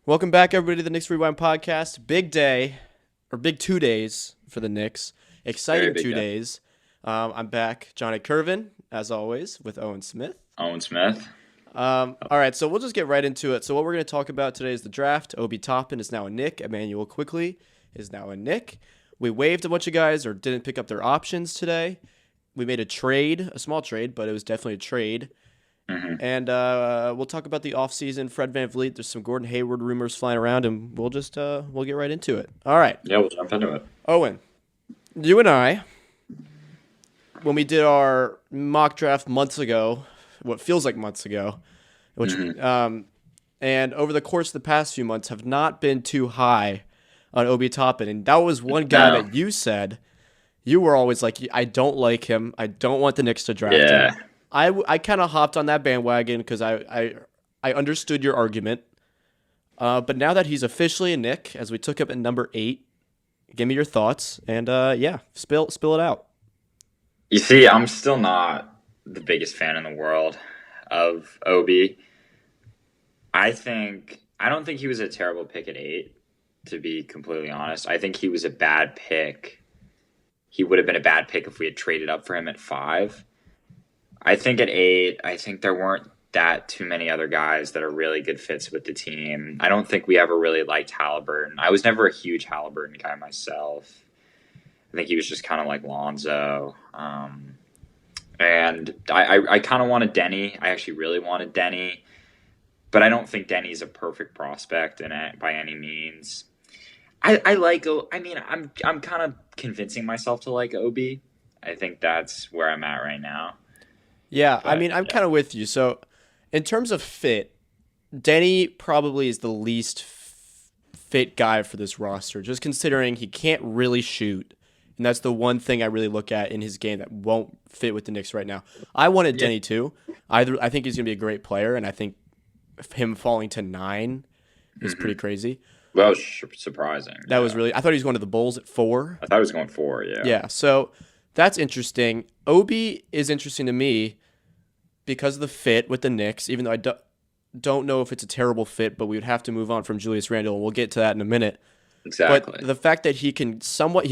Welcome back, everybody, to the Knicks Rewind podcast. Big day, or big 2 days for the Knicks. Very Exciting big two guy. days. I'm back, Johnny Curvin, as always, with Owen Smith. Owen Smith. All right, so we'll just get right into it. So what we're going to talk about today is the draft. Obi Toppin is now a Knick. Emmanuel Quickly is now a Knick. We waived a bunch of guys or didn't pick up their options today. We made a trade, a small trade, but it was definitely a trade. hmm And we'll talk about the offseason. Fred VanVleet. There's some Gordon Hayward rumors flying around, and we'll get right into it. All right, Yeah, we'll jump into it. Owen, you and I, when we did our mock draft months ago, what feels like months ago, which hmm and over the course of the past few months have not been too high on Obi Toppin, and that was one guy No. that you said you were always like, I don't like him. I don't want the Knicks to draft him. Yeah. I kind of hopped on that bandwagon because I understood your argument. But now that he's officially a Knick, as we took up at number 8, give me your thoughts and yeah, spill it out. You see, I'm still not the biggest fan in the world of Obi. I don't think he was a terrible pick at 8, to be completely honest. I think he was a bad pick. He would have been a bad pick if we had traded up for him at 5. I think at 8, I think there weren't that too many other guys that are really good fits with the team. I don't think we ever really liked Halliburton. I was never a huge Halliburton guy myself. I think he was just kind of like Lonzo. And I kind of wanted Denny. I actually really wanted Denny. But I don't think Denny's a perfect prospect by any means. I'm kind of convincing myself to like Obi. I think that's where I'm at right now. Yeah, I But mean, I'm yeah. kind of with you. So, in terms of fit, Denny probably is the least fit guy for this roster, just considering he can't really shoot. And that's the one thing I really look at in his game that won't fit with the Knicks right now. I wanted Yeah. Denny too. I think he's going to be a great player, and I think him falling to 9 is hmm pretty crazy. Well, surprising. That was Yeah. really, I thought he was going to the Bulls at 4. I thought he was going 4. Yeah. Yeah, so that's interesting. Obi is interesting to me because of the fit with the Knicks, even though don't know if it's a terrible fit, but we would have to move on from Julius Randle, and we'll get to that in a minute. But Exactly. the fact that he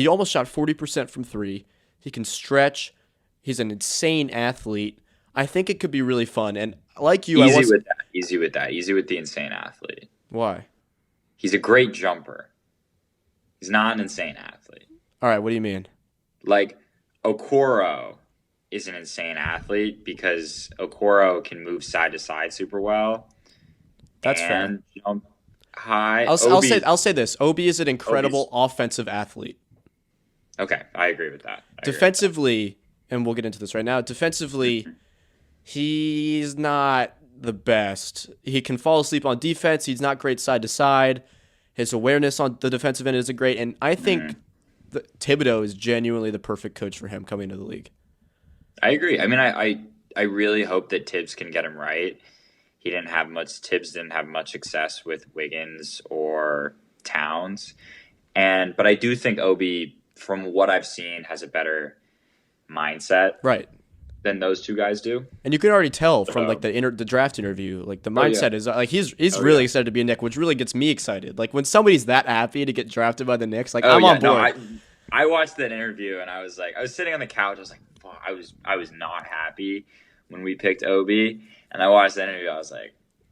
almost shot 40% from 3, he can stretch, he's an insane athlete. I think it could be really fun. And like you, Easy with that. Easy with that. Easy with the insane athlete. why? He's a great jumper. He's not an insane athlete. All right, what do you mean? Like Okoro is an insane athlete because Okoro can move side to side super well That's fair. and jump high. I'll say this. Obi is an incredible Obi's offensive athlete. okay. I agree with that. Defensively, and we'll get into this right now, defensively, he's not the best. He can fall asleep on defense. He's not great side to side. His awareness on the defensive end isn't great. And I think Mhm. Thibodeau is genuinely the perfect coach for him coming into the league. I agree. I mean, I really hope that Tibbs can get him right. Tibbs didn't have much success with Wiggins or Towns. But I do think Obi, from what I've seen, has a better mindset Right. than those two guys do. And you can already tell from like So, the draft interview, like the oh yeah. mindset is like he's Oh really yeah. excited to be a Knick, which really gets me excited. Like when somebody's that happy to get drafted by the Knicks, like Oh I'm yeah. on No, board. I watched that interview and I was sitting on the couch. I was like, fuck, I was not happy when we picked Obi. And I watched that interview. I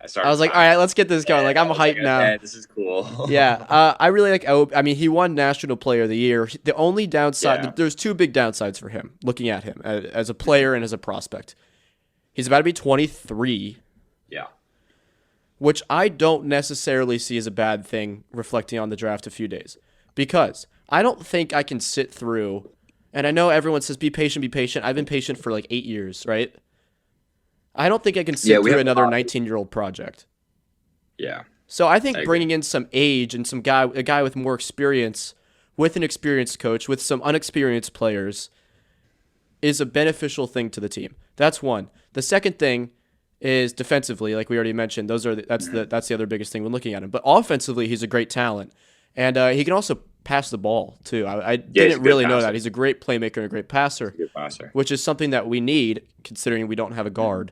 I started was like, all crying. right, let's get this going. Like And I'm I was like, hyped now. okay, this is cool. Yeah, I really like. I mean, he won National Player of the Year. The only downside, Yeah. there's two big downsides for him. Looking at him as a player and as a prospect, he's about to be 23, Yeah. which I don't necessarily see as a bad thing. Reflecting on the draft a few days, because I don't think I can sit through. And I know everyone says be patient, be patient. I've been patient for like 8 years, right? I don't think I can Yeah. sit We through have a another lot. 19-year-old project. Yeah. So I I think agree. bringing in some age and a guy with more experience, with an experienced coach, with some unexperienced players, is a beneficial thing to the team. That's one. The second thing is defensively, like we already mentioned. That's the other biggest thing when looking at him. But offensively, he's a great talent, and he can also pass the ball too. I Yeah, he's a didn't good really know that passer. he's a great playmaker and a great passer, Good passer. which is something that we need considering we don't have a guard.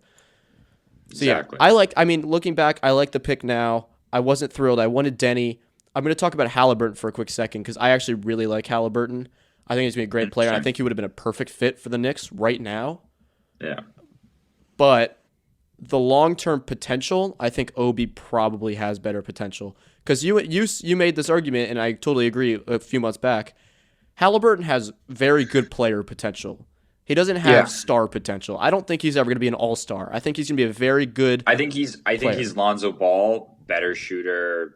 So yeah, Exactly. I mean, looking back, I like the pick now. I wasn't thrilled. I wanted Denny. I'm going to talk about Halliburton for a quick second because I actually really like Halliburton. I think he's going to be a great player. And I think he would have been a perfect fit for the Knicks right now. Yeah. But the long-term potential, I think Obi probably has better potential. Because you made this argument, and I totally agree a few months back. Halliburton has very good player potential. He doesn't have star potential. I don't think he's ever going to be an all-star. I think he's going to be a very good I think he's Lonzo Ball, better shooter,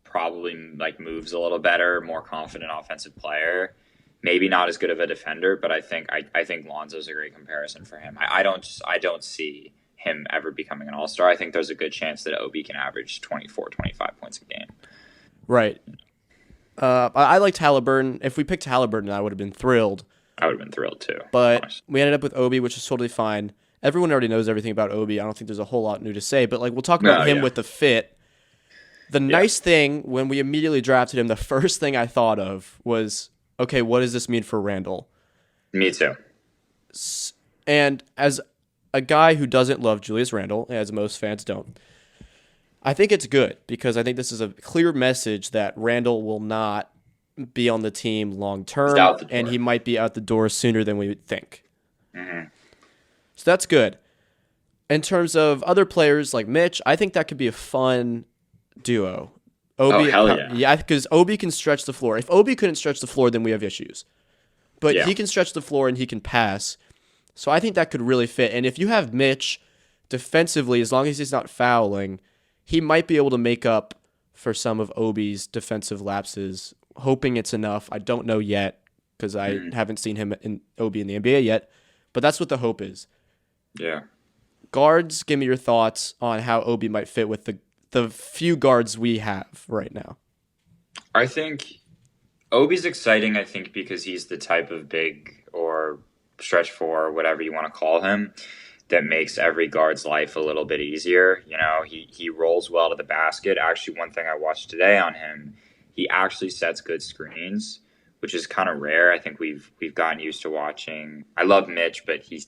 probably like moves a little better, more confident offensive player. Maybe not as good of a defender, but I think Lonzo's a great comparison for him. I don't see him ever becoming an all-star. I think there's a good chance that Obi can average 24, 25 points a game. Right. I liked Halliburton. If we picked Halliburton, I would have been thrilled. I would have been thrilled too. But honestly. we ended up with Obi, which is totally fine. Everyone already knows everything about Obi. I don't think there's a whole lot new to say. But like we'll talk about him with the fit. The nice thing, when we immediately drafted him, the first thing I thought of was, okay, what does this mean for Randall? Me too. And as a guy who doesn't love Julius Randle, as most fans don't, I think it's good because I think this is a clear message that Randall will not be on the team long term, and he might be out the door sooner than we would think. Mm-hmm. So that's good. In terms of other players like Mitch, I think that could be a fun duo. Obi, hell yeah. Yeah, because Obi can stretch the floor. If Obi couldn't stretch the floor, then we have issues. But he can stretch the floor and he can pass. So I think that could really fit. And if you have Mitch defensively, as long as he's not fouling, he might be able to make up for some of Obi's defensive lapses. Hoping it's enough. I don't know yet because I haven't seen him in Obi in the NBA yet. But that's what the hope is. Yeah. Guards, give me your thoughts on how Obi might fit with the few guards we have right now. I think Obi's exciting, because he's the type of big or stretch four, whatever you want to call him, that makes every guard's life a little bit easier. You know, he rolls well to the basket. Actually, one thing I watched today on him, he actually sets good screens, which is kind of rare. I think we've gotten used to watching. I love Mitch, but he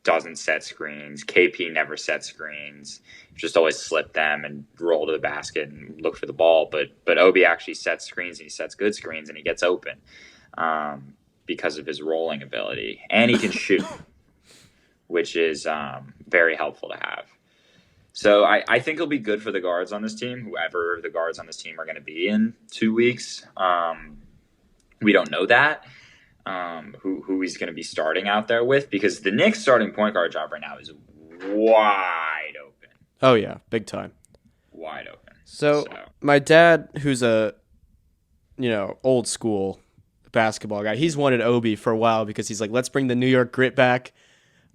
doesn't set screens. KP never sets screens. Just always slip them and roll to the basket and look for the ball. But Obi actually sets screens, and he sets good screens, and he gets open because of his rolling ability. And he can shoot, which is very helpful to have. So I think he'll be good for the guards on this team, whoever the guards on this team are going to be in 2 weeks. We don't know that, who he's going to be starting out there with, because the Knicks starting point guard job right now is wide open. Oh, yeah, big time. Wide open. So my dad, who's a old school basketball guy, he's wanted Obi for a while because he's like, let's bring the New York grit back.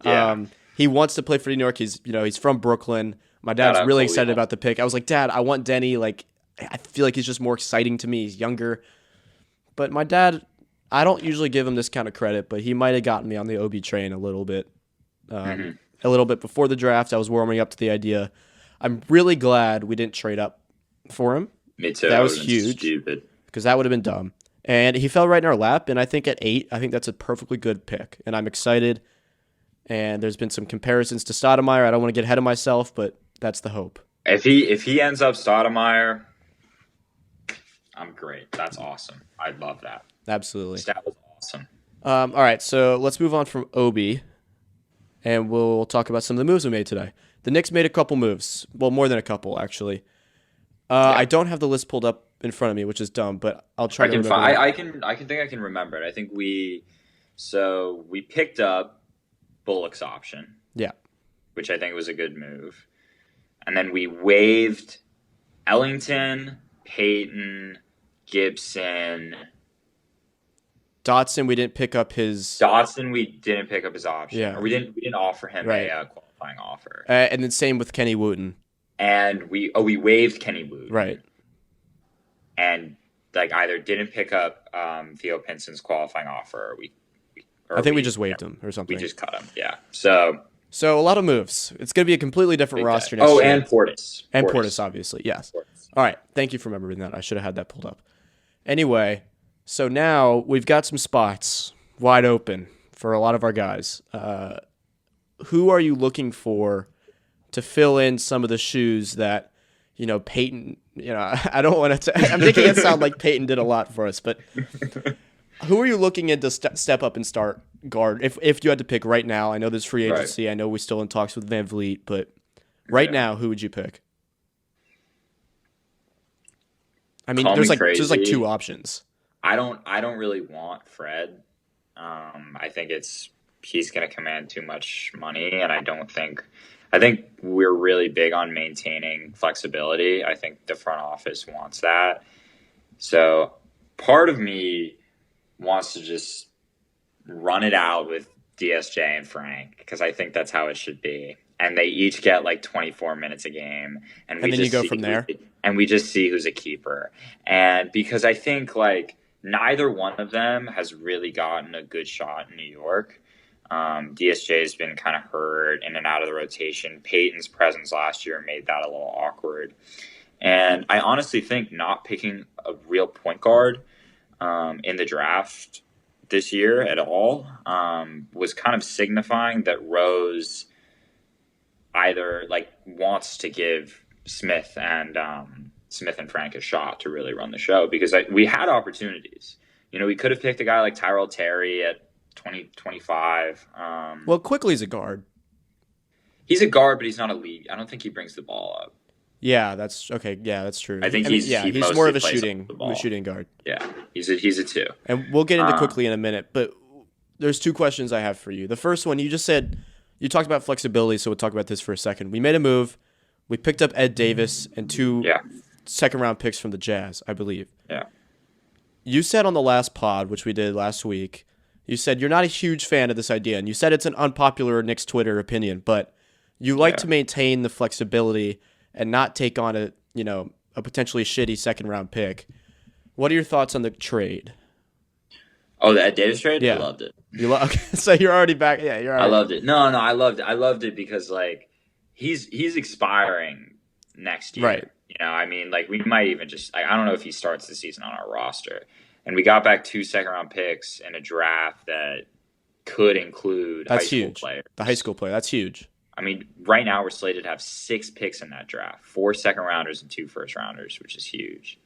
Yeah. He wants to play for New York. He's from Brooklyn. My dad's really excited about the pick. I was like, Dad, I want Denny. Like, I feel like he's just more exciting to me. He's younger. But my dad, I don't usually give him this kind of credit, but he might have gotten me on the Obi train a little bit. A little bit before the draft, I was warming up to the idea. I'm really glad we didn't trade up for him. Me too. That was huge. Stupid. Because that would have been dumb. And he fell right in our lap, and I think at 8, I think that's a perfectly good pick. And I'm excited. And there's been some comparisons to Stoudemire. I don't want to get ahead of myself, but that's the hope. If he ends up Stoudemire, I'm great. That's awesome. I'd love that. Absolutely. That was awesome. All right, so let's move on from Obi, and we'll talk about some of the moves we made today. The Knicks made a couple moves. Well, more than a couple, actually. I don't have the list pulled up in front of me, which is dumb, but I'll try to remember. I can remember it. I think we picked up Bullock's option. Yeah. Which I think was a good move. And then we waived Ellington, Payton, Gibson. Dotson, we didn't pick up his... we didn't pick up his option. Yeah. Or we didn't offer him a qualifying offer. And then same with Kenny Wooten. And we waived Kenny Wooten. Right. And either didn't pick up Theo Pinson's qualifying offer, or I think we just waived him or something. We just cut him, yeah. So a lot of moves. It's going to be a completely different roster next year. And Portis. And Portis, obviously, yes. Portis. All right, thank you for remembering that. I should have had that pulled up. Anyway, so now we've got some spots wide open for a lot of our guys. Who are you looking for to fill in some of the shoes that Peyton. I don't want to. I'm making it sound like Peyton did a lot for us, but who are you looking at to step up and start guard? If you had to pick right now, I know there's free agency. Right. I know we're still in talks with Van Vliet, but right now, who would you pick? I mean, there's like two options. I don't really want Fred. I think he's going to command too much money, and I think we're really big on maintaining flexibility. I think the front office wants that. So part of me wants to just run it out with DSJ and Frank, because I think that's how it should be. And they each get like 24 minutes a game. And then you go from there. And we just see who's a keeper. And because I think like neither one of them has really gotten a good shot in New York. DSJ has been kind of hurt in and out of the rotation. Peyton's presence last year made that a little awkward. And I honestly think not picking a real point guard in the draft this year at all was kind of signifying that Rose either like wants to give Smith and Frank a shot to really run the show, because we had opportunities. We could have picked a guy like Tyrell Terry at 2025. Well, Quickly's a guard. He's a guard, but he's not a lead. I don't think he brings the ball up. Yeah, that's okay. Yeah, that's true. I think he's more of a shooting guard. Yeah, he's a 2. And we'll get into Quickly in a minute, but there's 2 questions I have for you. The first one, you just said you talked about flexibility, so we'll talk about this for a second. We made a move. We picked up Ed Davis and 2 second-round picks from the Jazz, I believe. Yeah. You said on the last pod, which we did last week, you said you're not a huge fan of this idea, and you said it's an unpopular Knicks Twitter opinion, but you like to maintain the flexibility and not take on a potentially shitty second-round pick. What are your thoughts on the trade? Oh, the Ed Davis trade? Yeah. I loved it. Okay, so you're already back. Yeah, you're already. I loved it. No, I loved it. I loved it because like he's expiring next year. Right. I mean, like we might even just I don't know if he starts the season on our roster. And we got back 2 second-round picks in a draft that could include high school players. The high school player, that's huge. I mean, right now we're slated to have 6 picks in that draft, 4 second-rounders and 2 first-rounders, which is huge.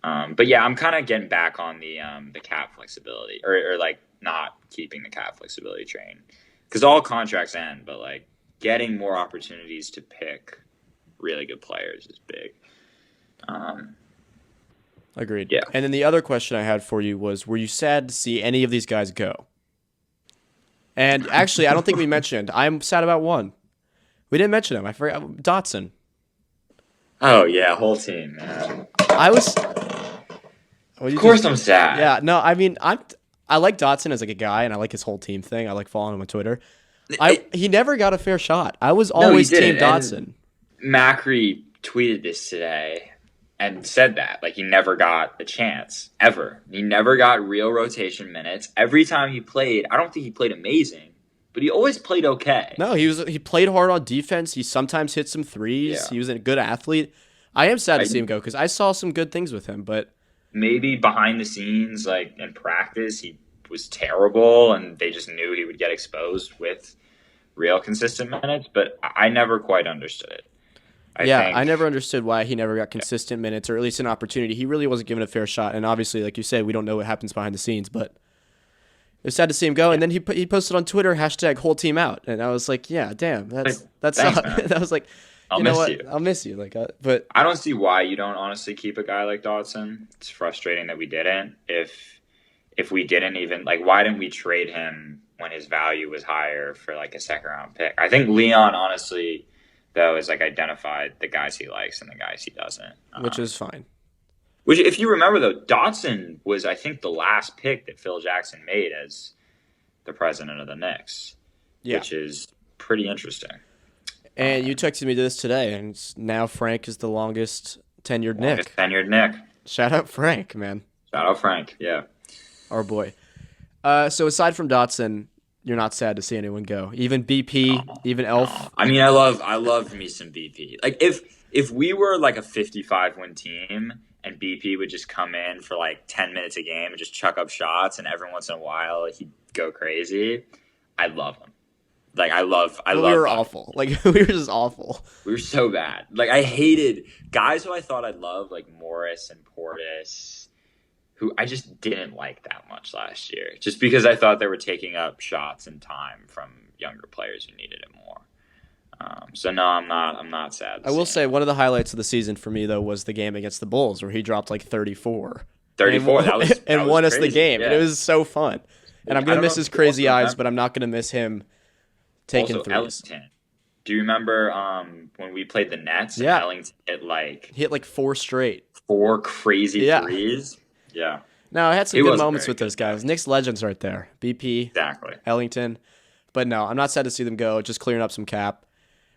But yeah, I'm kind of getting back on the cap flexibility, or like not keeping the cap flexibility train, because all contracts end, but like getting more opportunities to pick really good players is big. Agreed. Yeah. And then the other question I had for you was, were you sad to see any of these guys go? And actually, I don't think we mentioned. I'm sad about one. We didn't mention him. I forgot. Dotson. Oh, yeah. Whole team, man. I was... Of course I'm sad. Yeah. No, I mean, I like Dotson as like a guy, and I like his whole team thing. I like following him on Twitter. He never got a fair shot. I was always Team Dotson. Macri tweeted this today and said that. Like, he never got a chance, ever. He never got real rotation minutes. Every time he played, I don't think he played amazing, but he always played okay. No, he played hard on defense. He sometimes hit some threes. Yeah. He was a good athlete. I am sad to see him go, because I saw some good things with him, but... Maybe behind the scenes, like in practice, he was terrible, and they just knew he would get exposed with real consistent minutes, but I never quite understood it. I never understood why he never got consistent minutes, or at least an opportunity. He really wasn't given a fair shot, and obviously, like you said, we don't know what happens behind the scenes, but it was sad to see him go. And then he posted on Twitter, #whole team out, and I was like, yeah, damn, that's I was like, I'll miss you. Like, but I don't see why you don't honestly keep a guy like Dotson. It's frustrating that we didn't. If we didn't even, like, why didn't we trade him when his value was higher for like a second round pick? I think Leon honestly, though, has like identified the guys he likes and the guys he doesn't, which is fine. Which, if you remember, though, Dotson was, I think, the last pick that Phil Jackson made as the president of the Knicks, which is pretty interesting. And you texted me this today, and now Frank is the longest tenured Knick. Shout out Frank, man. Shout out Frank, yeah. Our boy. So aside from Dotson, you're not sad to see anyone go. Even BP, even Elf. I mean, I love me some BP. Like, if we were like a 55-win team and BP would just come in for like 10 minutes a game and just chuck up shots, and every once in a while he'd go crazy, I'd love him. Like I love we were awful. Like we were just awful. We were so bad. Like I hated guys who I thought I'd love, like Morris and Portis, who I just didn't like that much last year, just because I thought they were taking up shots and time from younger players who needed it more. So no, I'm not sad. I will say one of the highlights of the season for me though was the game against the Bulls where he dropped like 34. 34, and won us crazy. the game, yeah. and it was so fun. And I'm gonna miss his crazy eyes, but I'm not gonna miss him taking threes. Ellington. Do you remember when we played the Nets? Yeah. And Ellington hit like 4 straight. 4 crazy threes. Yeah. No, I had some good moments with those guys. Knicks legends right there. BP. Exactly. Ellington. But no, I'm not sad to see them go. Just clearing up some cap.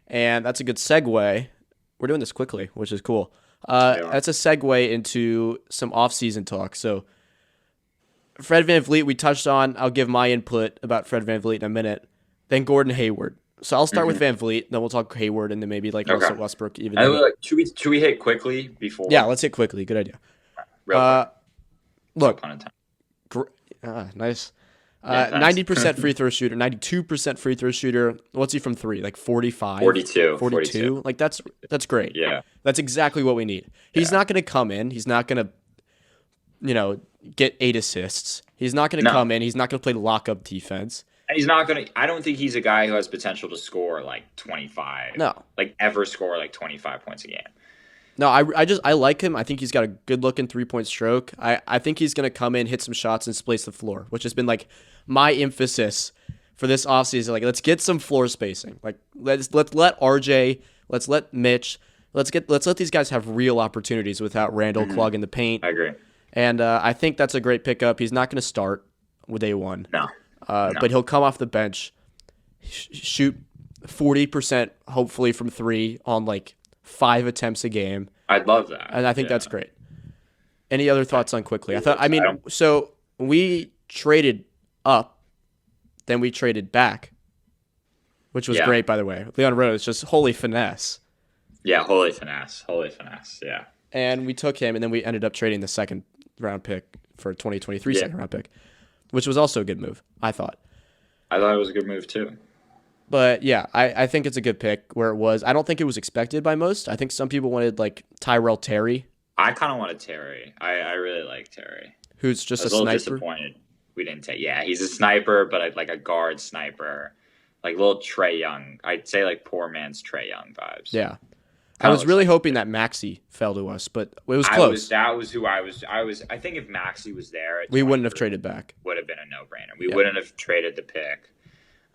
And that's a good segue. We're doing this quickly, which is cool. That's a segue into some off-season talk. So Fred VanVleet, we touched on. I'll give my input about Fred VanVleet in a minute. Then Gordon Hayward. So I'll start with VanVleet, then we'll talk Hayward, and then maybe like Russell Westbrook. Even should we hit quickly before? Yeah, let's hit quickly. Good idea. Look, nice. 90% free throw shooter, 92% free throw shooter. What's he from 3? Like 45? 42. Like that's great. Yeah. That's exactly what we need. He's not going to come in. He's not going to, get 8 assists. He's not going to come in. He's not going to play lockup defense. He's not going to – I don't think he's a guy who has potential to score like 25. No. Like ever score like 25 points a game. No, I like him. I think he's got a good-looking three-point stroke. I think he's going to come in, hit some shots, and space the floor, which has been like my emphasis for this offseason. Like, let's get some floor spacing. Like, let's let RJ, let's let Mitch, let's let these guys have real opportunities without Randall clogging the paint. I agree. And I think that's a great pickup. He's not going to start with day one. No. But he'll come off the bench, shoot 40% hopefully from 3 on like 5 attempts a game. I'd love that. And I think that's great. Any other thoughts on quickly? So we traded up, then we traded back, which was great, by the way. Leon Rose, just holy finesse. Yeah, holy finesse, yeah. And we took him, and then we ended up trading the second round pick for 2023 second round pick, which was also a good move, I thought. I thought it was a good move, too. But, yeah, I think it's a good pick where it was. I don't think it was expected by most. I think some people wanted, like, Tyrell Terry. I kind of wanted Terry. I really like Terry. Who's just a little sniper. Disappointed we didn't take. Yeah, he's a sniper, but like a guard sniper. Like little Trae Young. I'd say like poor man's Trae Young vibes. Yeah. I was really hoping that Maxey fell to us, but it was close. That was who I was. I think if Maxey was there, we wouldn't have traded back. Would have been a no-brainer. We wouldn't have traded the pick.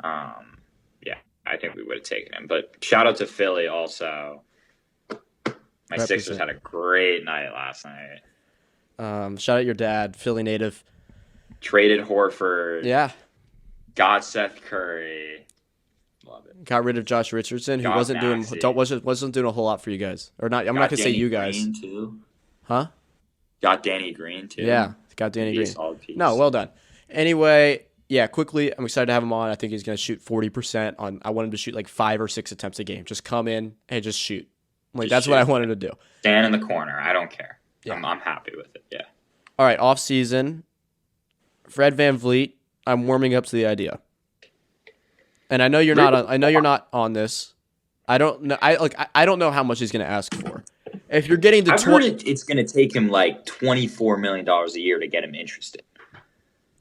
Yeah, I think we would have taken him. But shout out to Philly also. My Sixers had a great night last night. Shout out your dad, Philly native. Traded Horford. Yeah. Got Seth Curry. Love it. Got rid of Josh Richardson, who wasn't doing a whole lot for you guys, or not. I'm not gonna say you guys. Green too. Huh? Got Danny Green too. Yeah, got Danny Green. Solid piece. No, well done. Anyway, yeah, quickly, I'm excited to have him on. I think he's gonna shoot 40% on. I want him to shoot like 5 or 6 attempts a game. Just come in and just shoot. That's what I want him to do. Stand in the corner. I don't care. Yeah. I'm happy with it. Yeah. All right, off season. Fred VanVleet. I'm warming up to the idea. And I know you're not on. I know you're not on this. I don't know. I don't know how much he's going to ask for. If you're getting the, I've heard it's going to take him like $24 million a year to get him interested.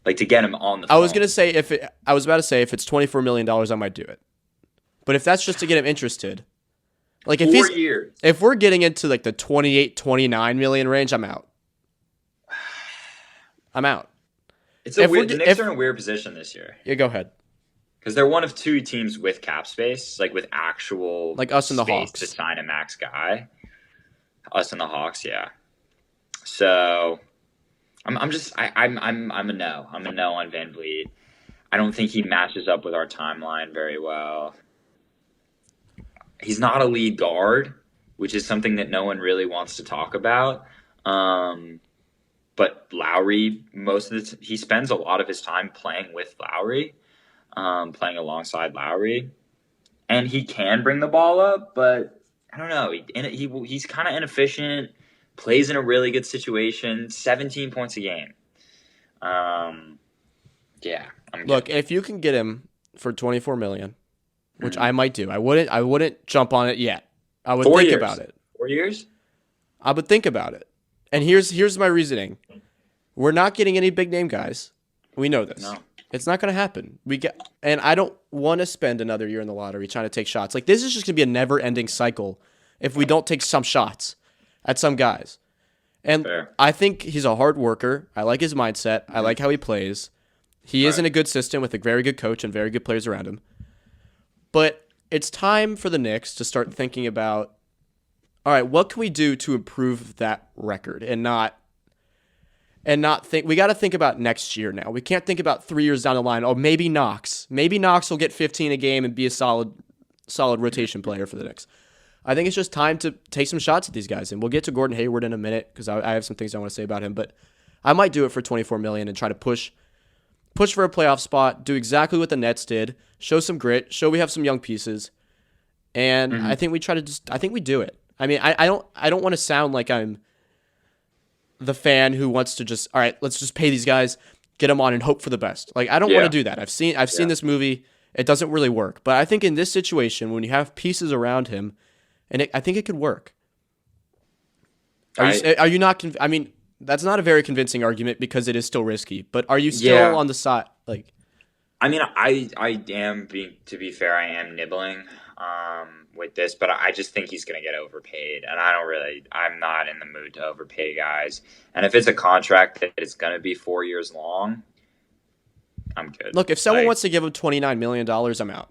Like to get him on the phone. I was about to say if it's $24 million, I might do it. But if that's just to get him interested, like if we're getting into like the 28, 29 million range, I'm out. I'm out. The Knicks are in a weird position this year. Yeah, go ahead. Because they're one of 2 teams with cap space, like with actual like us and the Hawks to sign a max guy. Us and the Hawks, yeah. So I'm a no. I'm a no on VanVleet. I don't think he matches up with our timeline very well. He's not a lead guard, which is something that no one really wants to talk about. But Lowry, he spends a lot of his time playing with Lowry, playing alongside Lowry, and he can bring the ball up, but I don't know. He's kind of inefficient. Plays in a really good situation. 17 points a game. Look, if you can get him for $24 million, which I might do. I wouldn't jump on it yet. I would 4 think years. about it. 4 years? I would think about it. And here's my reasoning. We're not getting any big name guys. We know this. No. It's not going to happen. And I don't want to spend another year in the lottery trying to take shots. Like, this is just going to be a never-ending cycle if we don't take some shots at some guys. And Fair. I think he's a hard worker. I like his mindset. I like how he plays. He is in a good system with a very good coach and very good players around him. But it's time for the Knicks to start thinking about, all right, what can we do to improve that record and not think. We got to think about next year now. We can't think about 3 years down the line. Oh, maybe Knox. Maybe Knox will get 15 a game and be a solid rotation player for the Knicks. I think it's just time to take some shots at these guys, and we'll get to Gordon Hayward in a minute because I have some things I want to say about him. But I might do it for $24 million and try to push for a playoff spot. Do exactly what the Nets did. Show some grit. Show we have some young pieces, and I think we try to I think we do it. I mean, I don't want to sound like I'm the fan who wants to just, all right, let's just pay these guys, get them on, and hope for the best. Like, I don't want to do that. I've seen this movie. It doesn't really work. But I think in this situation, when you have pieces around him, I think it could work. Are you not? I mean, that's not a very convincing argument because it is still risky. But are you still on the side? Like, I mean, I am to be fair, I am nibbling with this, but I just think he's going to get overpaid, and I'm not in the mood to overpay guys. And if it's a contract that is going to be 4 years long, I'm good. Look, if someone wants to give him $29 million, I'm out.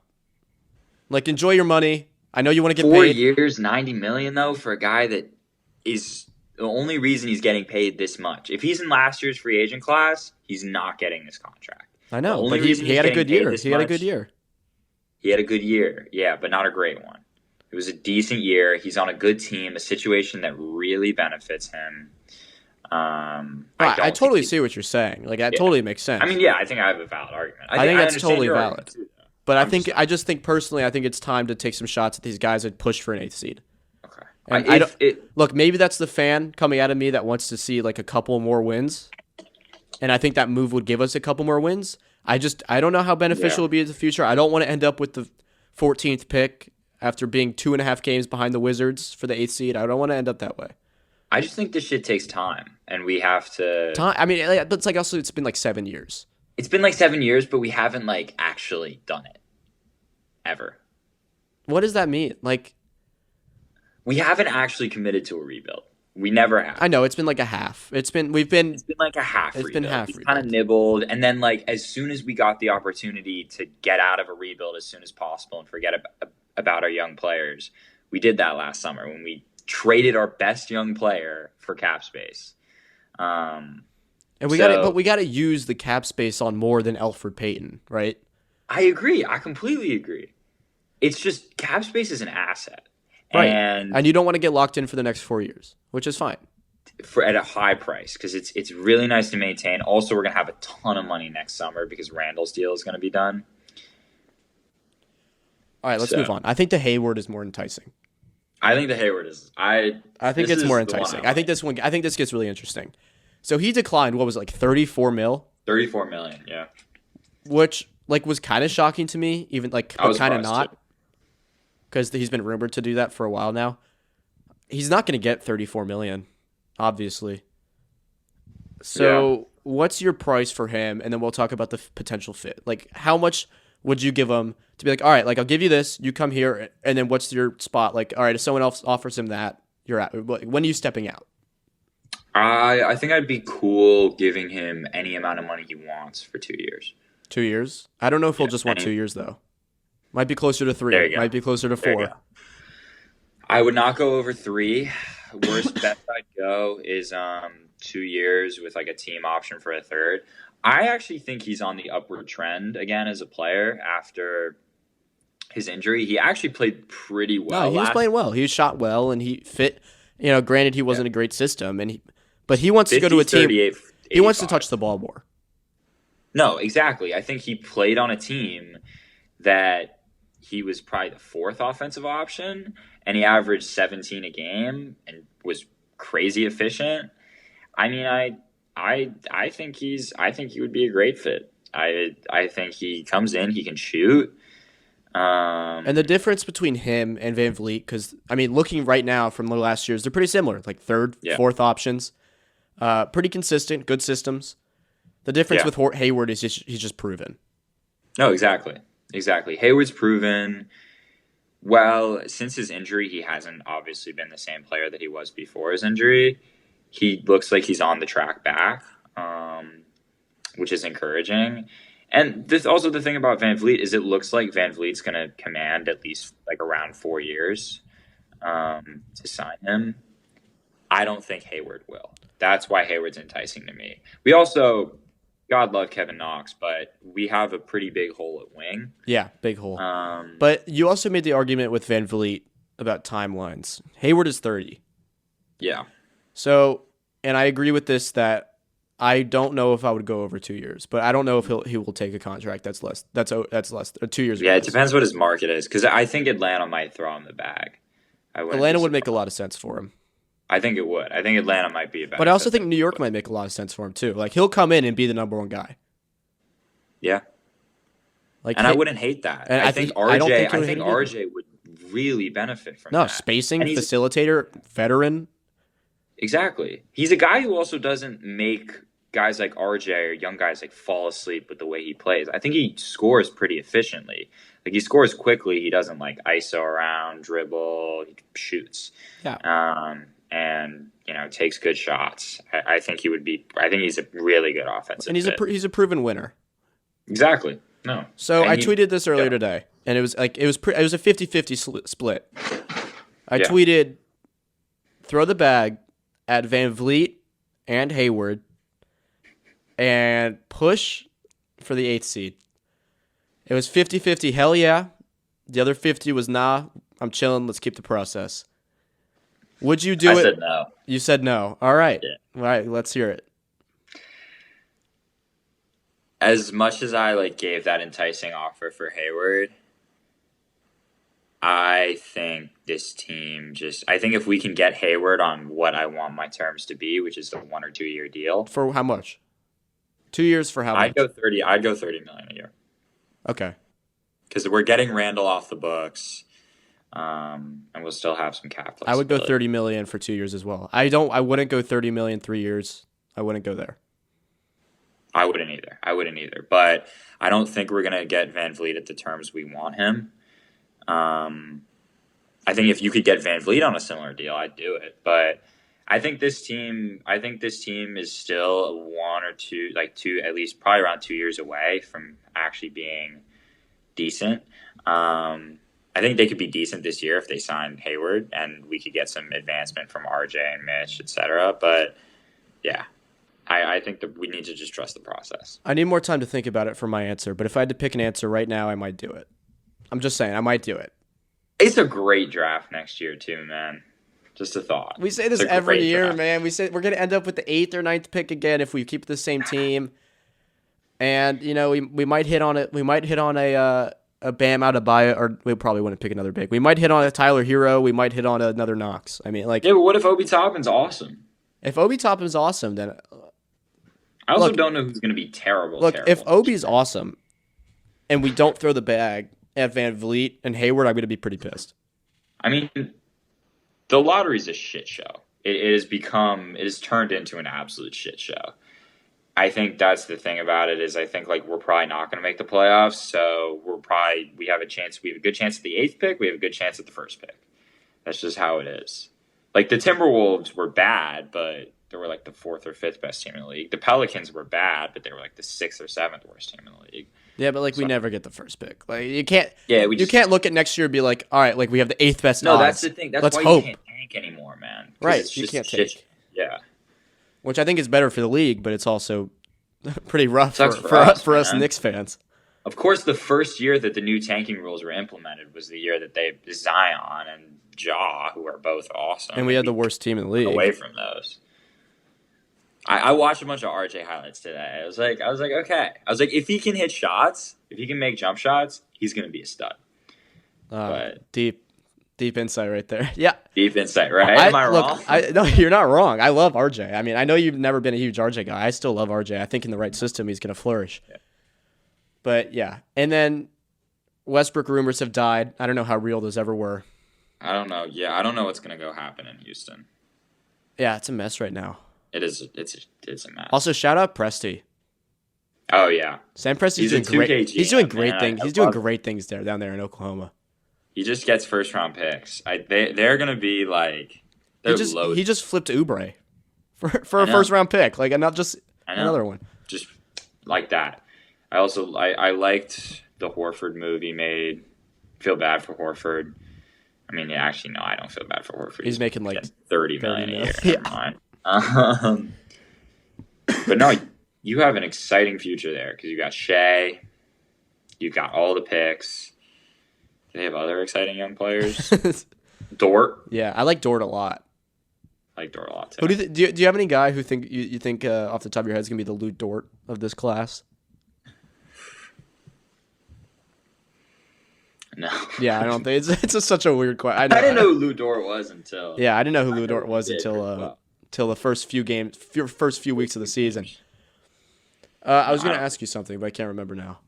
Like, enjoy your money. I know you want to get paid. 4 years, $90 million though, for a guy that is the only reason he's getting paid this much. If he's in last year's free agent class, he's not getting this contract. I know, but he had a good year. He had a good year. He had a good year, yeah, but not a great one. It was a decent year. He's on a good team, a situation that really benefits him. I totally see what you're saying. Like, that totally makes sense. I mean, yeah, I think I have a valid argument. I think that's totally valid. But I just think personally, I think it's time to take some shots at these guys and push for an 8th seed. Okay. And look, maybe that's the fan coming out of me that wants to see like a couple more wins. And I think that move would give us a couple more wins. I don't know how beneficial it would be in the future. I don't want to end up with the 14th pick after being 2.5 games behind the Wizards for the 8th seed. I don't want to end up that way. I just think this shit takes time, and we have to. I mean, but it's like also it's been like 7 years. It's been like 7 years, but we haven't like actually done it ever. What does that mean? Like, we haven't actually committed to a rebuild. We never have. I know it's been like a half. It's been like a half. It's rebuild. Been half. We kind of nibbled, and then like as soon as we got the opportunity to get out of a rebuild as soon as possible and forget about our young players, we did that last summer when we traded our best young player for cap space. And we got to use the cap space on more than Elfrid Payton, right? I agree. I completely agree. It's just cap space is an asset. Right. And you don't want to get locked in for the next 4 years, which is fine. At a high price, because it's really nice to maintain. Also, we're going to have a ton of money next summer because Randall's deal is going to be done. All right, let's move on. I think the Hayward is more enticing. I think the Hayward is. I think it's more enticing. I think this gets really interesting. So he declined. What was it, like 34 mil? 34 million, yeah. Which like was kind of shocking to me, even like, but kind of not. Too. Because he's been rumored to do that for a while now. He's not going to get 34 million, obviously. So what's your price for him? And then we'll talk about the potential fit. Like, how much would you give him to be like, all right, like I'll give you this, you come here, and then what's your spot? Like, all right, if someone else offers him that, you're out. When are you stepping out? I think I'd be cool giving him any amount of money he wants for 2 years. 2 years? I don't know if he'll just want 2 years though. Might be closer to 3. Might be closer to 4. I would not go over 3. Worst bet I'd go is 2 years with like a team option for a third. I actually think he's on the upward trend again as a player after his injury. He actually played pretty well. No, he was playing well. He shot well and he fit. You know, granted he wasn't a great system, but he wants to go to a team. He wants to touch the ball more. No, exactly. I think he played on a team that he was probably the 4th offensive option, and he averaged 17 a game and was crazy efficient. I mean, I think he would be a great fit. I think he comes in, he can shoot. And the difference between him and Van Vliet, because, I mean, looking right now from the last years, they're pretty similar, like third, fourth options. Pretty consistent, good systems. The difference with Hayward is he's just proven. No, exactly. Hayward's proven. Well, since his injury, he hasn't obviously been the same player that he was before his injury. He looks like he's on the track back, which is encouraging. And this also the thing about Van Vliet is it looks like Van Vliet's going to command at least like around 4 years to sign him. I don't think Hayward will. That's why Hayward's enticing to me. We also, God love Kevin Knox, but we have a pretty big hole at wing. Yeah, big hole. But you also made the argument with Van Vliet about timelines. Hayward is 30. Yeah. So, and I agree with this that I don't know if I would go over 2 years, but I don't know if he will take a contract that's less. That's less 2 years. Yeah, it depends what his market is because I think Atlanta might throw him the bag. Atlanta would make a lot of sense for him. I think it would. I think Atlanta might be a better. But I also think New York might make a lot of sense for him too. Like he'll come in and be the number one guy. Yeah. And I wouldn't hate that. And I think RJ would really benefit from that. No, spacing, facilitator, veteran. Exactly. He's a guy who also doesn't make guys like RJ or young guys like fall asleep with the way he plays. I think he scores pretty efficiently. Like he scores quickly. He doesn't like ISO around, dribble. He shoots. Yeah. And takes good shots. I think he would be. I think he's a really good offensive. And he's a proven winner. Exactly. No. So I tweeted this earlier today, and it was like it was a 50-50 split. I tweeted, throw the bag at Van Vliet and Hayward, and push for the 8th seed. It was 50-50, hell yeah. The other 50 was nah, I'm chilling, let's keep the process. Would you do it? I said no. You said no. All right. Yeah. All right, let's hear it. As much as I gave that enticing offer for Hayward, I think this team I think if we can get Hayward on what I want my terms to be, which is a 1 or 2 year deal. For how much? 2 years for how much? I'd go $30 million a year. Okay. Because we're getting Randall off the books, and we'll still have some cap flexibility. I would go $30 million for 2 years as well. I wouldn't go $30 million 3 years. I wouldn't go there. I wouldn't either. But I don't think we're gonna get Van Vliet at the terms we want him. I think if you could get Van Vliet on a similar deal, I'd do it. But I think this team is still 1 or 2, at least probably around 2 years away from actually being decent. I think they could be decent this year if they sign Hayward, and we could get some advancement from RJ and Mitch, etc. But yeah, I think that we need to just trust the process. I need more time to think about it for my answer, but if I had to pick an answer right now, I might do it. I'm just saying, I might do it. It's a great draft next year too, man. Just a thought. We say this every year, man. We say we're going to end up with the 8th or 9th pick again if we keep the same team. And we might hit on it. We might hit on a Bam Adebayo, or we probably wouldn't pick another big. We might hit on a Tyler Hero. We might hit on another Knox. I mean, yeah, but what if Obi Toppin's awesome? If Obi Toppin's awesome, then I also don't know who's going to be terrible. Look, if Obi's awesome, and we don't throw the bag at Van Vliet and Hayward, I'm going to be pretty pissed. I mean, the lottery's a shit show. It has turned into an absolute shit show. I think that's the thing about it is I think we're probably not going to make the playoffs. So we have a chance. We have a good chance at the 8th pick. We have a good chance at the 1st pick. That's just how it is. The Timberwolves were bad, but they were the 4th or 5th best team in the league. The Pelicans were bad, but they were the 6th or 7th worst team in the league. Yeah, but we never get the 1st pick. You can't. Yeah, you can't look at next year and be like, all right, we have the 8th best. No, odds. that's the thing. That's Let's why hope. You can't tank anymore, man. Right, you can't tank. Yeah, which I think is better for the league, but it's also pretty rough for us Knicks fans. Of course, the first year that the new tanking rules were implemented was the year that they Zion and Ja, who are both awesome, and we had the worst team in the league. Away from those. I watched a bunch of RJ highlights today. I was like, okay. If he can hit shots, if he can make jump shots, he's going to be a stud. But deep insight right there. Yeah. Deep insight, right? Am I wrong? No, you're not wrong. I love RJ. I mean, I know you've never been a huge RJ guy. I still love RJ. I think in the right system, he's going to flourish. Yeah. But yeah. And then Westbrook rumors have died. I don't know how real those ever were. I don't know. Yeah, I don't know what's gonna go happen in Houston. Yeah, it's a mess right now. It is. It's a mess. Also, shout out Presti. Oh yeah, Sam Presti's He's a doing great. 2K He's doing GM, great man. things. I He's doing love great things down there in Oklahoma. he just gets first round picks. They're gonna be like they're loaded. He just flipped Oubre for I a know. first round pick, like, and not just I know. another one. Just like that. I liked the Horford move he made. Feel bad for Horford. I mean, yeah, actually, no, I don't feel bad for Horford. He's making like getting $30 million a year. Yeah. Never mind. But no, you have an exciting future there because you got Shea, you got all the picks. Do they have other exciting young players? Dort. Yeah, I like Dort a lot. I like Dort a lot too. Who do you have any guy who you think off the top of your head is gonna be the Lute Dort of this class? No. Yeah, I don't think it's such a weird question. I didn't know who Lou Dort was until. Yeah, I didn't know who Lou Dort he was did until pretty well. till the first few weeks of the season. I was gonna ask you something, but I can't remember now.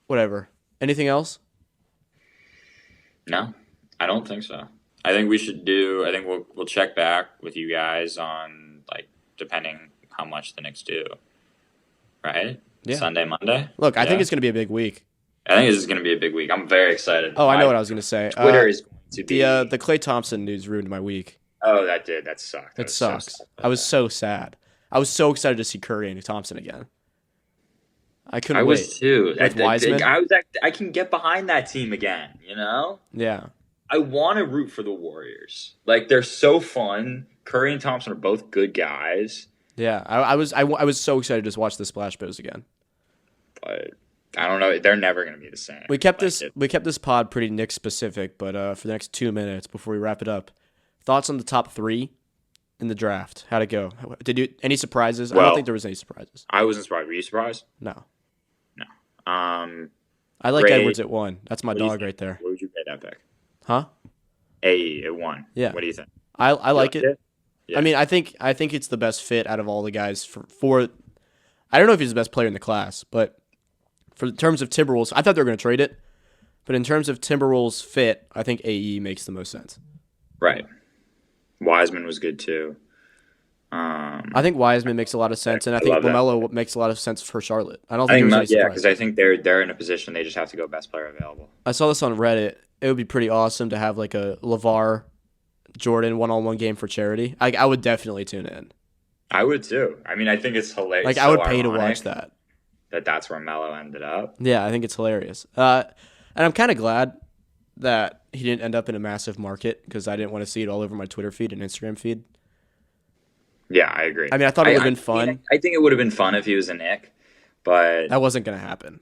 Whatever. Anything else? No, I don't think so. I think we should do. I think we'll check back with you guys on like depending how much the Knicks do. Right? Yeah. Sunday, Monday. Look, I think Yeah. it's gonna be a big week. I think this is going to be a big week. I'm very excited. Oh, I know what I was gonna say. Twitter is going to be the Klay Thompson news ruined my week. Oh, that did. That sucked. It sucks. I was so sad. I was so excited to see Curry and Thompson again. I couldn't I wait. was too. With Wiseman? I can get behind that team again. You know. Yeah. I want to root for the Warriors. Like they're so fun. Curry and Thompson are both good guys. Yeah. I was so excited to just watch the Splash Bros again. But I don't know. They're never going to be the same. We kept this pod pretty Knicks specific, but for the next 2 minutes before we wrap it up, thoughts on the top 3 in the draft? How'd it go? Any surprises? I don't think there was any surprises. I wasn't surprised. Were you surprised? No. No. I like Ray, Edwards at 1. That's my dog right there. What would you pay that pick? Huh? AE at 1. Yeah. What do you think? I like it. Yeah. I mean, I think it's the best fit out of all the guys for. I don't know if he's the best player in the class, but for terms of Timberwolves, I thought they were going to trade it. But in terms of Timberwolves fit, I think AE makes the most sense. Right. Wiseman was good too. I think Wiseman makes a lot of sense, and I think LaMelo makes a lot of sense for Charlotte. I don't think there's any surprise. Yeah, because I think they're in a position they just have to go best player available. I saw this on Reddit. It would be pretty awesome to have like a LeVar Jordan one-on-one game for charity. I would definitely tune in. I would too. I mean, I think it's hilarious. Like I would pay to watch that. That's where Melo ended up. Yeah, I think it's hilarious. And I'm kind of glad that he didn't end up in a massive market because I didn't want to see it all over my Twitter feed and Instagram feed. Yeah, I agree. I mean, I thought it would have been fun. I think it would have been fun if he was a Knick, but that wasn't going to happen.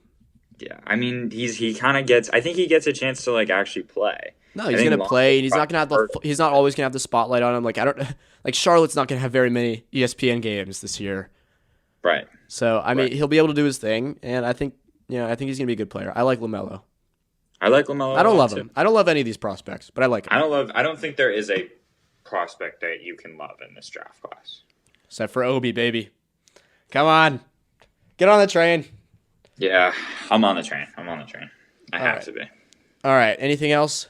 Yeah, I mean, he kind of gets. I think he gets a chance to like actually play. No, he's going to play, and he's not going to have he's not always going to have the spotlight on him. Like Charlotte's not going to have very many ESPN games this year. Right. So I mean, he'll be able to do his thing, and I think he's going to be a good player. I like LaMelo. I like LaMelo. I don't love him. I don't love any of these prospects, but I like him. I don't think there is a prospect that you can love in this draft class. Except for Obi, baby. Come on. Get on the train. Yeah, I'm on the train. I have to be. All right. Anything else?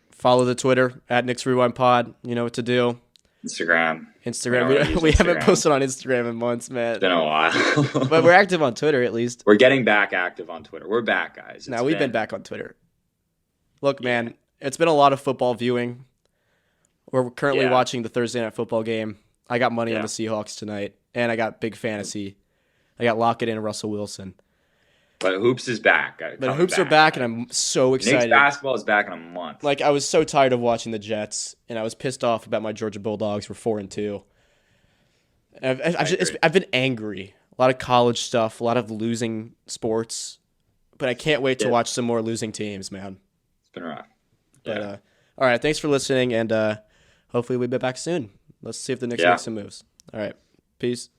Follow the Twitter at Knicks Rewind Pod. You know what to do. Instagram. We haven't posted on Instagram in months, man. It's been a while. But we're active on Twitter at least. We're getting back active on Twitter. We're back, guys. We've been back on Twitter. Look, man, it's been a lot of football viewing. We're currently watching the Thursday Night Football game. I got money on the Seahawks tonight, and I got big fantasy. I got Lockett and Russell Wilson. But hoops is back. But hoops are back, and I'm so excited. Knicks basketball is back in a month. Like, I was so tired of watching the Jets, and I was pissed off about my Georgia Bulldogs. We're 4-2. I've been angry. A lot of college stuff, a lot of losing sports. But I can't wait to watch some more losing teams, man. It's been rough. But, all right, thanks for listening, and hopefully we'll be back soon. Let's see if the Knicks make some moves. All right, peace.